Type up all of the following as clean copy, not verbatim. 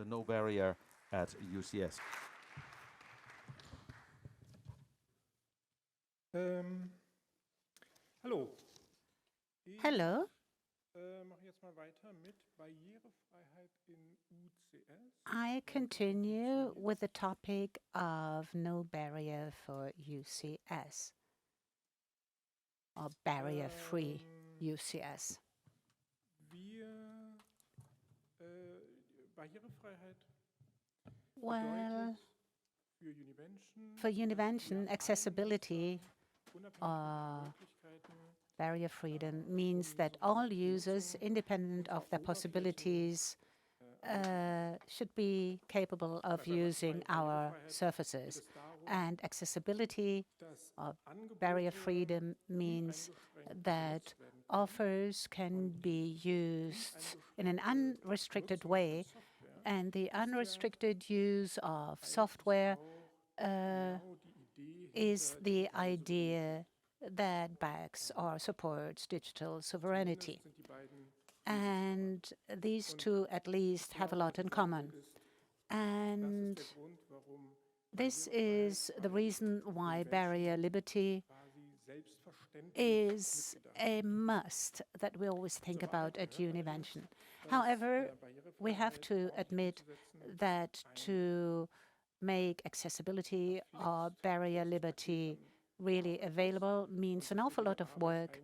No Barrier at UCS. Hallo. Hello. Mache jetzt mal weiter mit Barrierefreiheit in UCS. I continue with the topic of no barrier for UCS, or barrier-free UCS. Barrierefreiheit Well, für Univention, for Univention, accessibility or barrier freedom means that all users, independent of their possibilities, should be capable of using our surfaces. And accessibility or barrier freedom means that offers can be used in an unrestricted way, and the unrestricted use of software is the idea that backs or supports digital sovereignty. And these two at least have a lot in common. And this is the reason why barrier liberty is a must that we always think about at Univention. However, we have to admit that to make accessibility or barrier liberty really available means an awful lot of work,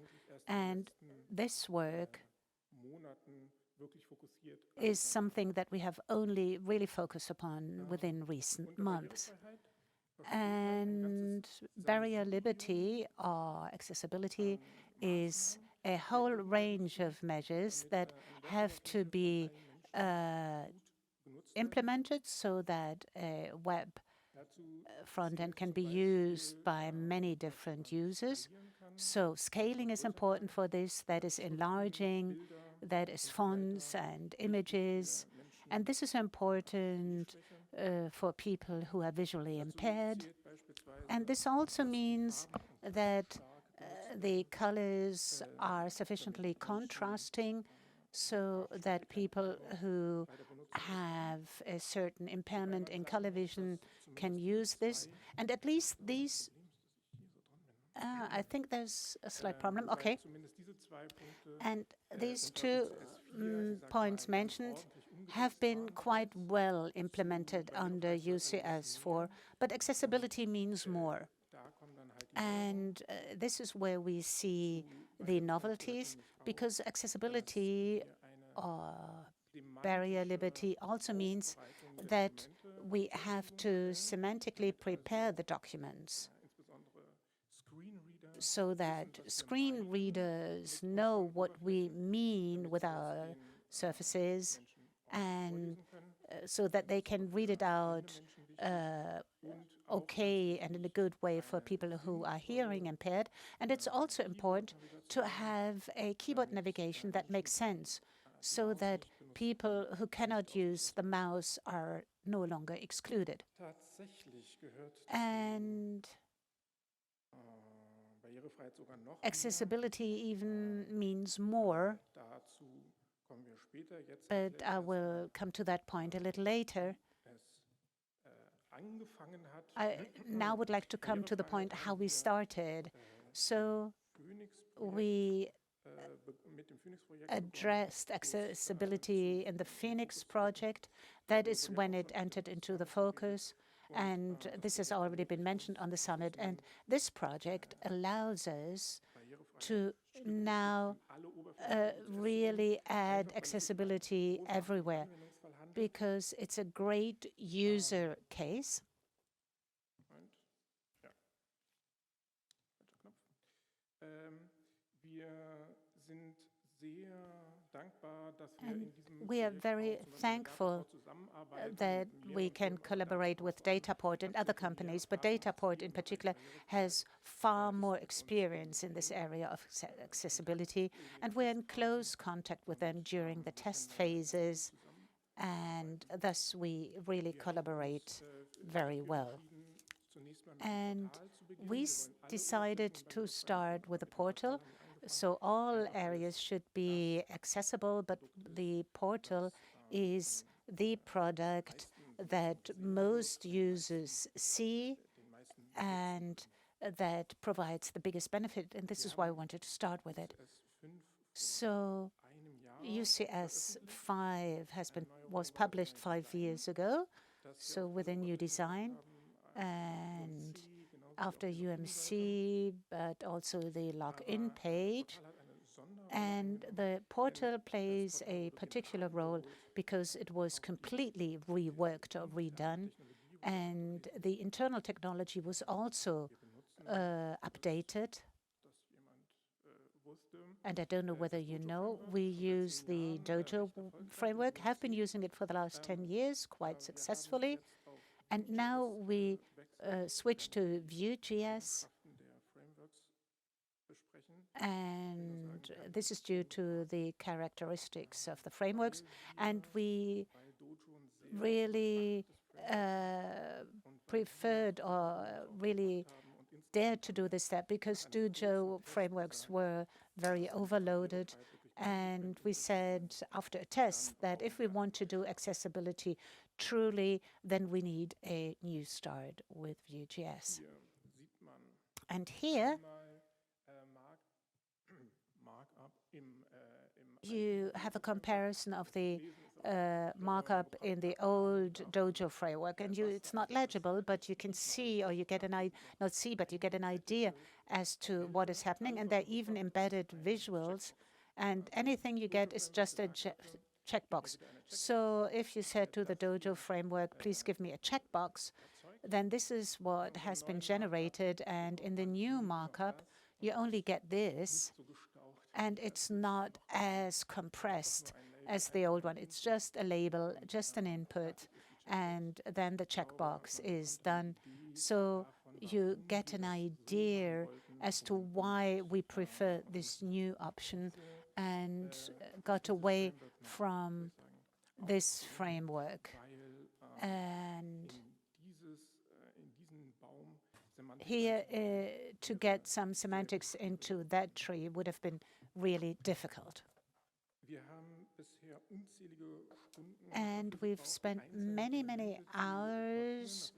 and this work is something that we have only really focused upon within recent months. And barrier liberty or accessibility is a whole range of measures that have to be implemented so that a web front end can be used by many different users. So scaling is important for this, that is enlarging, that is fonts and images. And this is important for people who are visually impaired. And this also means that the colors are sufficiently contrasting so that people who have a certain impairment in color vision can use this. And at least these, I think there's a slight problem. Okay. And these two points mentioned have been quite well implemented under UCS4, but accessibility means more. And this is where we see the novelties, because accessibility or barrier liberty also means that we have to semantically prepare the documents so that screen readers know what we mean with our surfaces, and so that they can read it out okay and in a good way for people who are hearing impaired. And it's also important to have a keyboard navigation that makes sense so that people who cannot use the mouse are no longer excluded. And accessibility even means more, but I will come to that point a little later. I now would like to come to the point how we started. So we addressed accessibility in the Phoenix project. That is when it entered into the focus. And this has already been mentioned on the summit. And this project allows us to now really add accessibility everywhere, because it's a great user case. And we are very thankful that we can collaborate with Dataport and other companies, but Dataport in particular has far more experience in this area of accessibility, and we're in close contact with them during the test phases, and thus we really collaborate very well. And we decided to start with a portal. So all areas should be accessible, but the portal is the product that most users see and that provides the biggest benefit, and this is why I wanted to start with it. So UCS 5 was published 5 years ago, so with a new design, and after UMC, but also the login page. And the portal plays a particular role because it was completely reworked or redone, and the internal technology was also updated. And I don't know whether you know, we use the Dojo framework, have been using it for the last 10 years quite successfully. And now we switch to Vue.js. And this is due to the characteristics of the frameworks. And we really preferred or really dared to do this step because Dojo frameworks were very overloaded. And we said after a test that if we want to do accessibility truly, then we need a new start with Vue.js. And here you have a comparison of the markup in the old Dojo framework, and it's not legible, but you can see, or you get not see, but you get an idea as to what is happening, and there are even embedded visuals, and anything you get is just a checkbox. So if you said to the Dojo framework, please give me a checkbox, then this is what has been generated, and in the new markup, you only get this, and it's not as compressed as the old one. It's just a label, just an input, and then the checkbox is done. So you get an idea as to why we prefer this new option and got away from this framework. And here, to get some semantics into that tree would have been really difficult. And we've spent many, many hours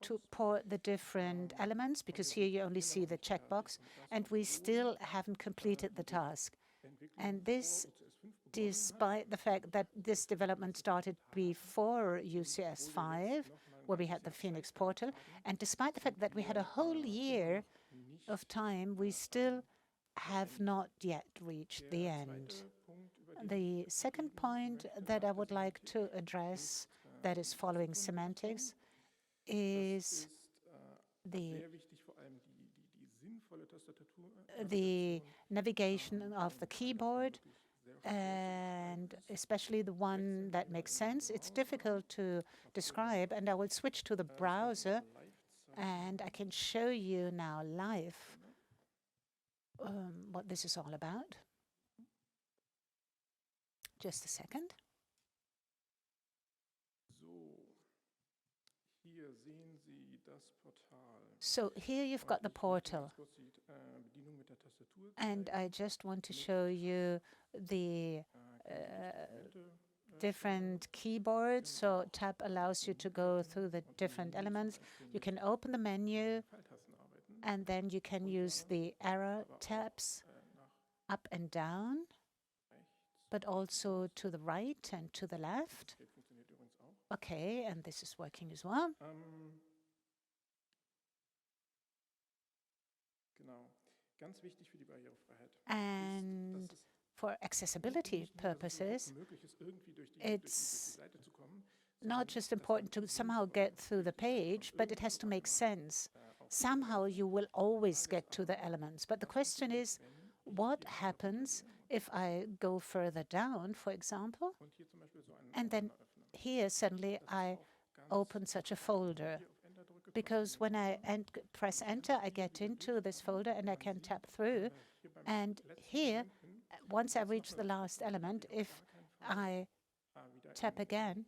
to port the different elements, because here you only see the checkbox, and we still haven't completed the task. And this, despite the fact that this development started before UCS 5, where we had the Phoenix portal, and despite the fact that we had a whole year of time, we still have not yet reached the end. The second point that I would like to address, that is following semantics, is the navigation of the keyboard, and especially the one that makes sense. It's difficult to describe, and I will switch to the browser, and I can show you now live what this is all about. Just a second. So here you've got the portal. And I just want to show you the different keyboards. So tab allows you to go through the different elements. You can open the menu, and then you can use the arrow tabs up and down, but also to the right and to the left. Okay, and this is working as well. And for accessibility purposes, it's not just important to somehow get through the page, but it has to make sense. Somehow you will always get to the elements. But the question is, what happens if I go further down, for example, and then here suddenly I open such a folder? Because when I press enter, I get into this folder and I can tap through. And here, once I reach the last element, if I tap again,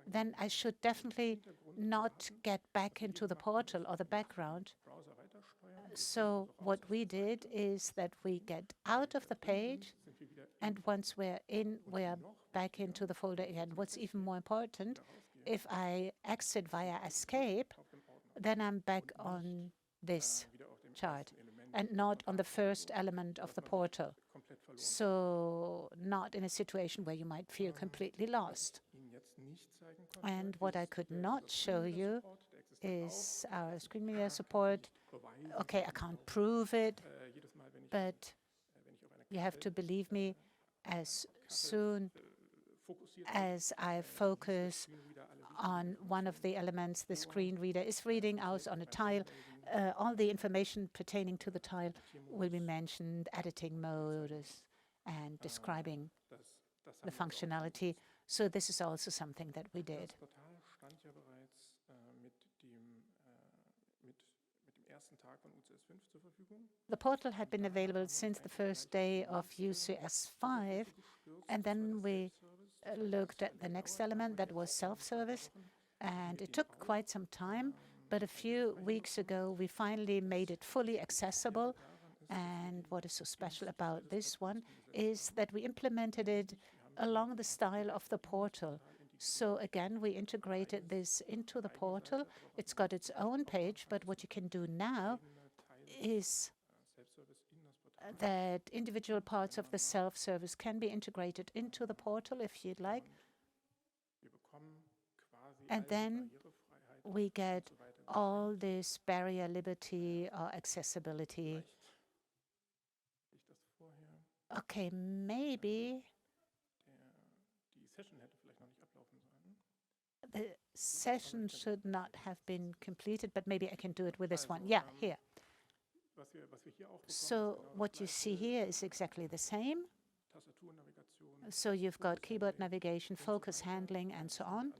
then I should definitely not get back into the portal or the background. So what we did is that we get out of the page And once we're in, we're back into the folder again. What's even more important, if I exit via escape, then I'm back on this chart and not on the first element of the portal. So not in a situation where you might feel completely lost. And what I could not show you is our screen reader support. Okay, I can't prove it, but you have to believe me, as soon as I focus on one of the elements, the screen reader is reading out on a tile. All the information pertaining to the tile will be mentioned, editing modes and describing the functionality. So this is also something that we did. The portal had been available since the first day of UCS 5, and then we looked at the next element that was self-service, and it took quite some time, but a few weeks ago we finally made it fully accessible. And what is so special about this one is that we implemented it along the style of the portal. So again, we integrated this into the portal. It's got its own page, but what you can do now is that individual parts of the self-service can be integrated into the portal if you'd like. And then we get all this barrier liberty or accessibility. Okay, maybe the session should not have been completed, but maybe I can do it with this one. Yeah, here. So what you see here is exactly the same. So you've got keyboard navigation, focus handling, and so on.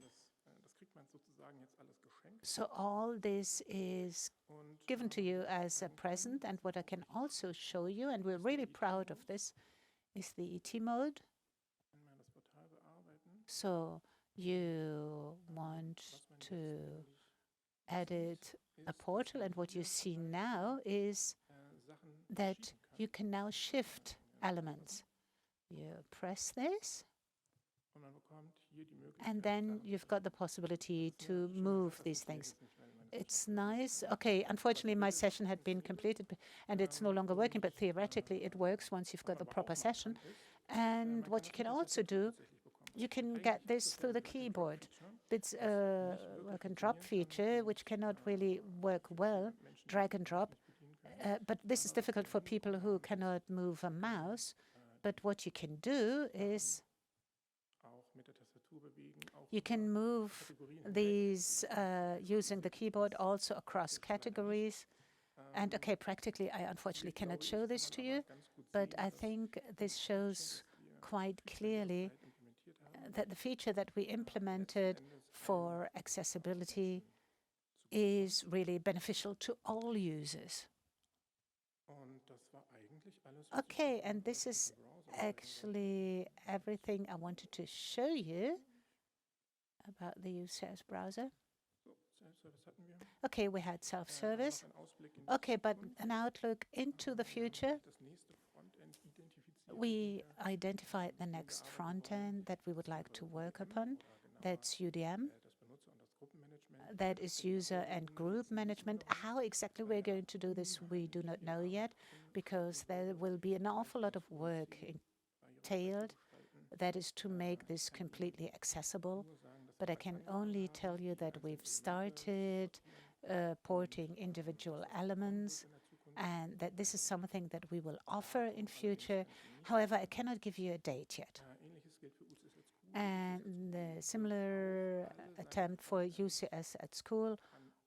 So all this is given to you as a present. And what I can also show you, and we're really proud of this, is the ET mode. So you want to edit a portal, and what you see now is that you can now shift elements. You press this, and then you've got the possibility to move these things. It's nice. Okay, unfortunately, my session had been completed, and it's no longer working, but theoretically it works once you've got the proper session. And what you can also do, you can get this through the keyboard. It's a drag and drop feature, which cannot really work well, drag and drop. But this is difficult for people who cannot move a mouse. But what you can do is you can move these using the keyboard also across categories. And okay, practically, I unfortunately cannot show this to you, but I think this shows quite clearly that the feature that we implemented for accessibility is really beneficial to all users. Okay, and this is actually everything I wanted to show you about the UCS browser. Okay, we had self-service. Okay, but an outlook into the future. We identified the next front end that we would like to work upon. That's UDM. That is user and group management. How exactly we're going to do this, we do not know yet, because there will be an awful lot of work entailed. That is to make this completely accessible. But I can only tell you that we've started porting individual elements, and that this is something that we will offer in future. However, I cannot give you a date yet. And the similar attempt for UCS at school,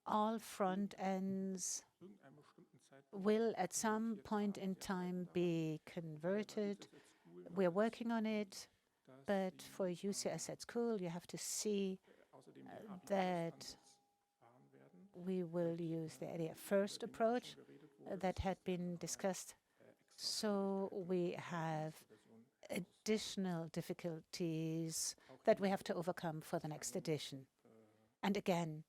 all front ends will at some point in time be converted. We're working on it, but for UCS at school, you have to see that we will use the area first approach that had been discussed. So we have additional difficulties that we have to overcome for the next edition. And again,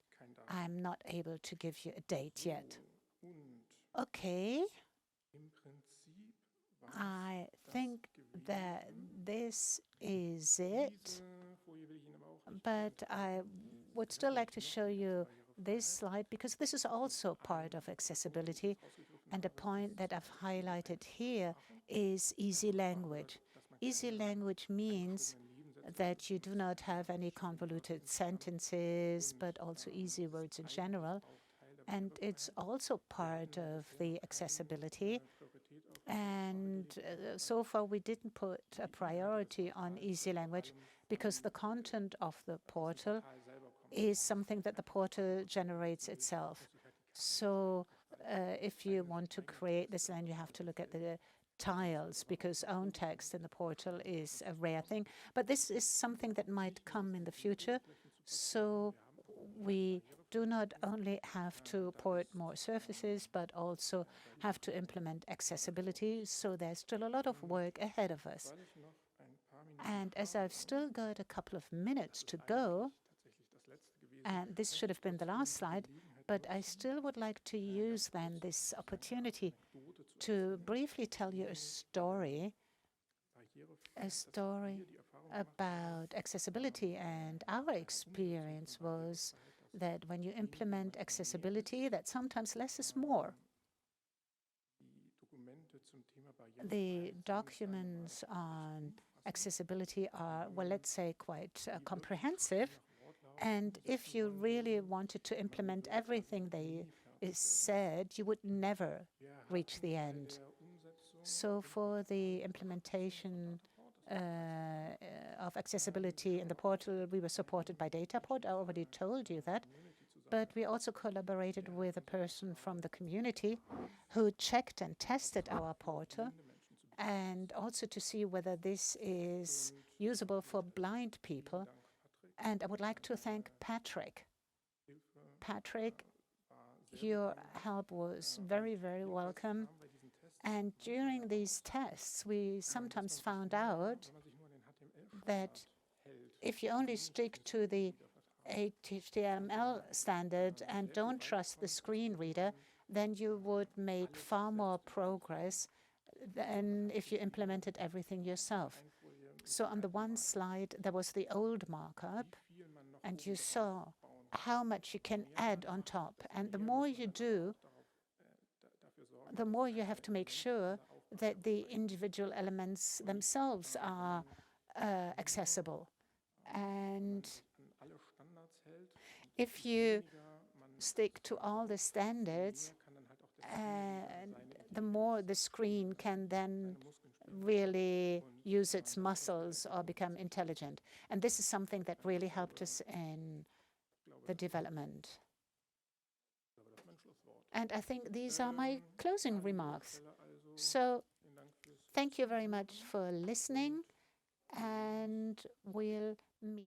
I'm not able to give you a date yet. Okay. I think that this is it, but I would still like to show you this slide because this is also part of accessibility. And the point that I've highlighted here is easy language. Easy language means that you do not have any convoluted sentences, but also easy words in general. And it's also part of the accessibility. And so far, we didn't put a priority on easy language because the content of the portal is something that the portal generates itself. So if you want to create this, then you have to look at the tiles because own text in the portal is a rare thing. But this is something that might come in the future. So we do not only have to port more surfaces, but also have to implement accessibility. So there's still a lot of work ahead of us. And as I've still got a couple of minutes to go, and this should have been the last slide, but I still would like to use then this opportunity to briefly tell you a story about accessibility. And our experience was that when you implement accessibility, that sometimes less is more. The documents on accessibility are, well, let's say, quite comprehensive. And if you really wanted to implement everything they said, you would never reach the end. So for the implementation of accessibility in the portal, we were supported by Dataport. I already told you that. But we also collaborated with a person from the community who checked and tested our portal, and also to see whether this is usable for blind people. And I would like to thank Patrick. Patrick, your help was very, very welcome. And during these tests, we sometimes found out that if you only stick to the HTML standard and don't trust the screen reader, then you would make far more progress than if you implemented everything yourself. So on the one slide, there was the old markup, and you saw how much you can add on top. And the more you do, the more you have to make sure that the individual elements themselves are accessible. And if you stick to all the standards, the more the screen can then really use its muscles or become intelligent. And this is something that really helped us in the development. And I think these are my closing remarks. So thank you very much for listening, and we'll meet.